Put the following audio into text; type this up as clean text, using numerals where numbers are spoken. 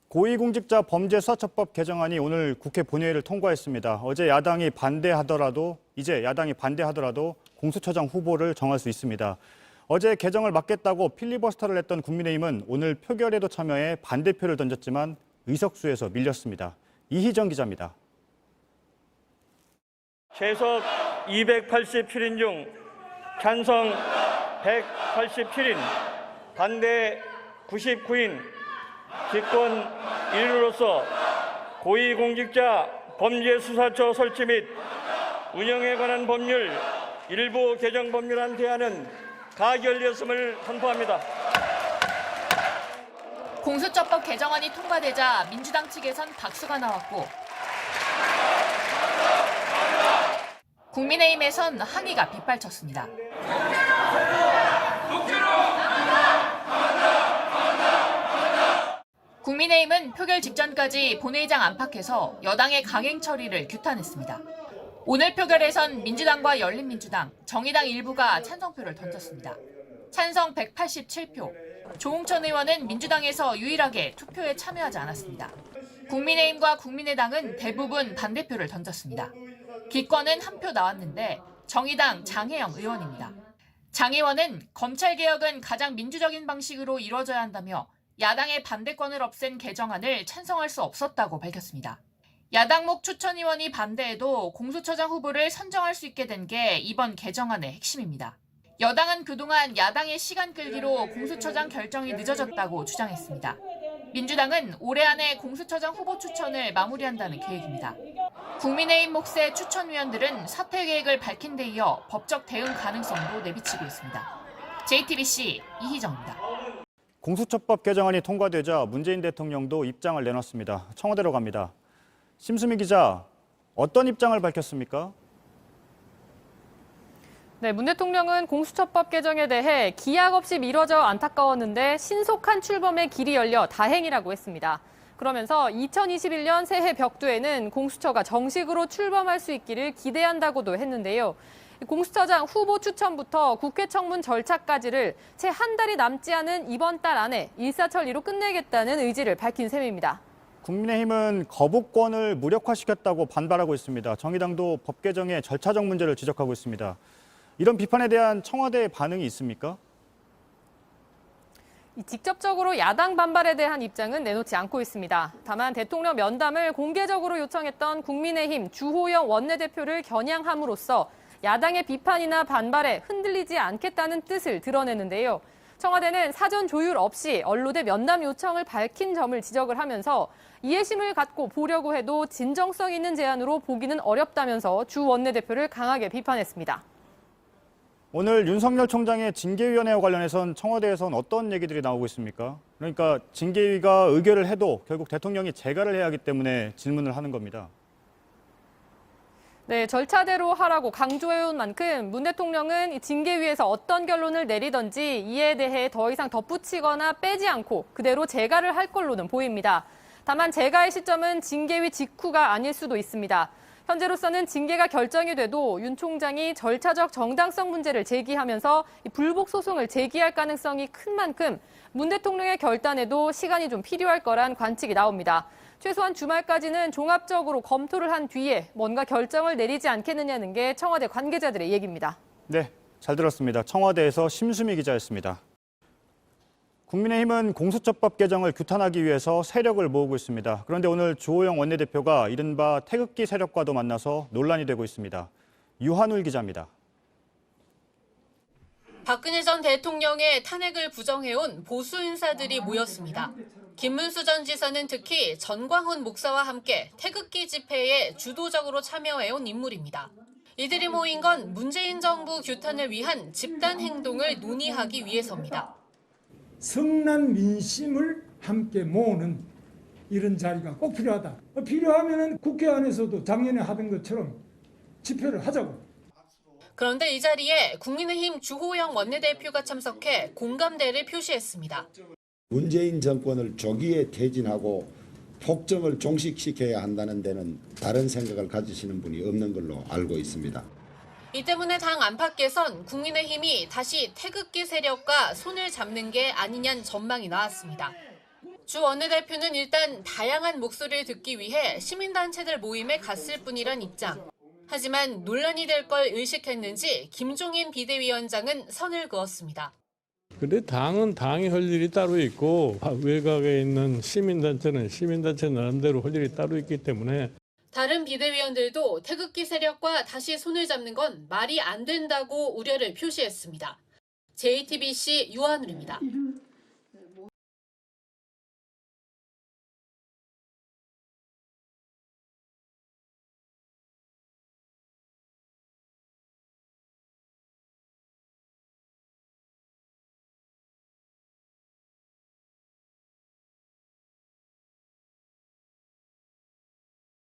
고위공직자 범죄수사처법 개정안이 오늘 국회 본회의를 통과했습니다. 어제 야당이 반대하더라도 공수처장 후보를 정할 수 있습니다. 어제 개정을 막겠다고 필리버스터를 했던 국민의힘은 오늘 표결에도 참여해 반대표를 던졌지만 의석수에서 밀렸습니다. 이희정 기자입니다. 최소 287인 중 찬성 187인, 반대 99인, 기권 1위로서 고위공직자 범죄수사처 설치 및 운영에 관한 법률 일부 개정 법률안 대안은 가결되었음을 선포합니다. 공수처법 개정안이 통과되자 민주당 측에선 박수가 나왔고 국민의힘에선 항의가 빗발쳤습니다. 국민의힘은 표결 직전까지 본회의장 안팎에서 여당의 강행 처리를 규탄했습니다. 오늘 표결에선 민주당과 열린민주당, 정의당 일부가 찬성표를 던졌습니다. 찬성 187표, 조홍천 의원은 민주당에서 유일하게 투표에 참여하지 않았습니다. 국민의힘과 국민의당은 대부분 반대표를 던졌습니다. 기권은 한 표 나왔는데 정의당 장혜영 의원입니다. 장 의원은 검찰개혁은 가장 민주적인 방식으로 이루어져야 한다며 야당의 반대권을 없앤 개정안을 찬성할 수 없었다고 밝혔습니다. 야당목 추천위원이 반대해도 공수처장 후보를 선정할 수 있게 된 게 이번 개정안의 핵심입니다. 여당은 그동안 야당의 시간 끌기로 공수처장 결정이 늦어졌다고 주장했습니다. 민주당은 올해 안에 공수처장 후보 추천을 마무리한다는 계획입니다. 국민의힘 몫의 추천위원들은 사퇴 계획을 밝힌 데 이어 법적 대응 가능성도 내비치고 있습니다. JTBC 이희정입니다. 공수처법 개정안이 통과되자 문재인 대통령도 입장을 내놨습니다. 청와대로 갑니다. 심수미 기자, 어떤 입장을 밝혔습니까? 네, 문 대통령은 공수처법 개정에 대해 기약 없이 미뤄져 안타까웠는데 신속한 출범의 길이 열려 다행이라고 했습니다. 그러면서 2021년 새해 벽두에는 공수처가 정식으로 출범할 수 있기를 기대한다고도 했는데요. 공수처장 후보 추천부터 국회 청문 절차까지를 채 한 달이 남지 않은 이번 달 안에 일사천리로 끝내겠다는 의지를 밝힌 셈입니다. 국민의힘은 거부권을 무력화시켰다고 반발하고 있습니다. 정의당도 법 개정의 절차적 문제를 지적하고 있습니다. 이런 비판에 대한 청와대의 반응이 있습니까? 직접적으로 야당 반발에 대한 입장은 내놓지 않고 있습니다. 다만 대통령 면담을 공개적으로 요청했던 국민의힘 주호영 원내대표를 겨냥함으로써 야당의 비판이나 반발에 흔들리지 않겠다는 뜻을 드러내는데요. 청와대는 사전 조율 없이 언론의 면담 요청을 밝힌 점을 지적을 하면서 이해심을 갖고 보려고 해도 진정성 있는 제안으로 보기는 어렵다면서 주 원내대표를 강하게 비판했습니다. 오늘 윤석열 총장의 징계위원회와 관련해선 청와대에선 어떤 얘기들이 나오고 있습니까? 그러니까 징계위가 의결을 해도 결국 대통령이 재가를 해야 하기 때문에 질문을 하는 겁니다. 네, 절차대로 하라고 강조해온 만큼 문 대통령은 이 징계위에서 어떤 결론을 내리던지 이에 대해 더 이상 덧붙이거나 빼지 않고 그대로 재가를 할 걸로는 보입니다. 다만 재가의 시점은 징계위 직후가 아닐 수도 있습니다. 현재로서는 징계가 결정이 돼도 윤 총장이 절차적 정당성 문제를 제기하면서 불복 소송을 제기할 가능성이 큰 만큼 문 대통령의 결단에도 시간이 좀 필요할 거란 관측이 나옵니다. 최소한 주말까지는 종합적으로 검토를 한 뒤에 뭔가 결정을 내리지 않겠느냐는 게 청와대 관계자들의 얘기입니다. 네, 잘 들었습니다. 청와대에서 심수미 기자였습니다. 국민의힘은 공수처법 개정을 규탄하기 위해서 세력을 모으고 있습니다. 그런데 오늘 주호영 원내대표가 이른바 태극기 세력과도 만나서 논란이 되고 있습니다. 유한울 기자입니다. 박근혜 전 대통령의 탄핵을 부정해온 보수 인사들이 모였습니다. 김문수 전 지사는 특히 전광훈 목사와 함께 태극기 집회에 주도적으로 참여해온 인물입니다. 이들이 모인 건 문재인 정부 규탄을 위한 집단 행동을 논의하기 위해서입니다. 성난 민심을 함께 모으는 이런 자리가 꼭 필요하다. 필요하면 국회 안에서도 작년에 하던 것처럼 집회를 하자고. 그런데 이 자리에 국민의힘 주호영 원내대표가 참석해 공감대를 표시했습니다. 문재인 정권을 조기에 퇴진하고 폭정을 종식시켜야 한다는 데는 다른 생각을 가지시는 분이 없는 걸로 알고 있습니다. 이 때문에 당 안팎에선 국민의힘이 다시 태극기 세력과 손을 잡는 게 아니냐는 전망이 나왔습니다. 주 원내대표는 일단 다양한 목소리를 듣기 위해 시민단체들 모임에 갔을 뿐이란 입장. 하지만 논란이 될 걸 의식했는지 김종인 비대위원장은 선을 그었습니다. 근데 당은 당이 할 일이 따로 있고 외곽에 있는 시민단체는 시민단체 나름대로 할 일이 따로 있기 때문에 다른 비대위원들도 태극기 세력과 다시 손을 잡는 건 말이 안 된다고 우려를 표시했습니다. JTBC 유한울입니다.